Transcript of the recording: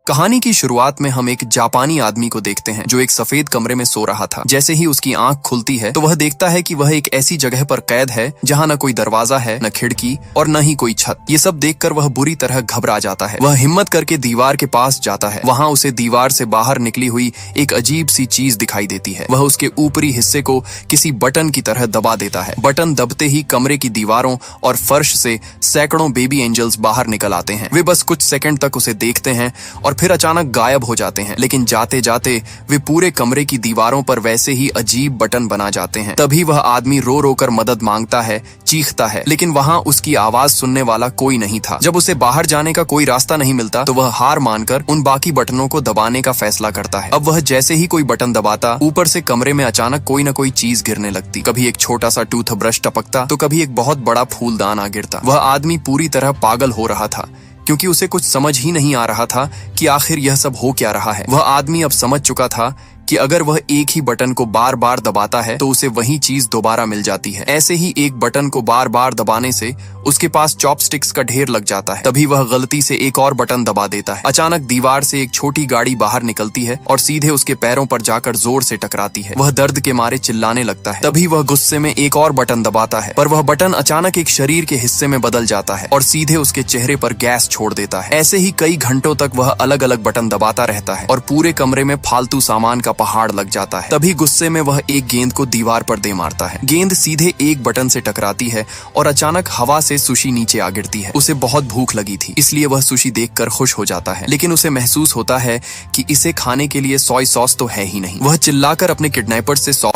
कहानी की शुरुआत में हम एक जापानी आदमी को देखते हैं जो एक सफेद कमरे में सो रहा था। जैसे ही उसकी आंख खुलती है तो वह देखता है कि वह एक ऐसी जगह पर कैद है जहां न कोई दरवाजा है, न खिड़की और न ही कोई छत। ये सब देखकर वह बुरी तरह घबरा जाता है। वह हिम्मत करके दीवार के पास जाता है। वहां उसे दीवार से बाहर निकली हुई एक अजीब सी चीज दिखाई देती है। वह उसके ऊपरी हिस्से को किसी बटन की तरह दबा देता है। बटन दबते ही कमरे की दीवारों और फर्श से सैकड़ों बेबी एंजल्स बाहर निकल आते हैं। वे बस कुछ सेकंड तक उसे देखते हैं और फिर अचानक गायब हो जाते हैं। लेकिन जाते जाते वे पूरे कमरे की दीवारों पर वैसे ही अजीब बटन बना जाते हैं। तभी वह आदमी रो रो कर मदद मांगता है, चीखता है, लेकिन वहां उसकी आवाज सुनने वाला कोई नहीं था। जब उसे बाहर जाने का कोई रास्ता नहीं मिलता तो वह हार मानकर उन बाकी बटनों को दबाने का फैसला करता है। अब वह जैसे ही कोई बटन दबाता, ऊपर से कमरे में अचानक कोई न कोई चीज गिरने लगती। कभी एक छोटा सा टूथब्रश टपकता तो कभी एक बहुत बड़ा फूलदान आ गिरता। वह आदमी पूरी तरह पागल हो रहा था क्योंकि उसे कुछ समझ ही नहीं आ रहा था कि आखिर यह सब हो क्या रहा है। वह आदमी अब समझ चुका था कि अगर वह एक ही बटन को बार बार दबाता है तो उसे वही चीज दोबारा मिल जाती है। ऐसे ही एक बटन को बार बार दबाने से उसके पास चॉपस्टिक्स का ढेर लग जाता है। तभी वह गलती से एक और बटन दबा देता है। अचानक दीवार से एक छोटी गाड़ी बाहर निकलती है और सीधे उसके पैरों पर जाकर जोर से टकराती है। वह दर्द के मारे चिल्लाने लगता है। तभी वह गुस्से में एक और बटन दबाता है, पर वह बटन अचानक एक शरीर के हिस्से में बदल जाता है और सीधे उसके चेहरे पर गैस छोड़ देता है। ऐसे ही कई घंटों तक वह अलग अलग बटन दबाता रहता है और पूरे कमरे में फालतू सामान का पहाड़ लग जाता है। तभी गुस्से में वह एक गेंद को दीवार पर दे मारता है। गेंद सीधे एक बटन से टकराती है और अचानक हवा से सुशी नीचे आ गिरती है। उसे बहुत भूख लगी थी, इसलिए वह सुशी देखकर खुश हो जाता है, लेकिन उसे महसूस होता है कि इसे खाने के लिए सोय सॉस तो है ही नहीं। वह चिल्लाकर अपने किडनैपर से सॉस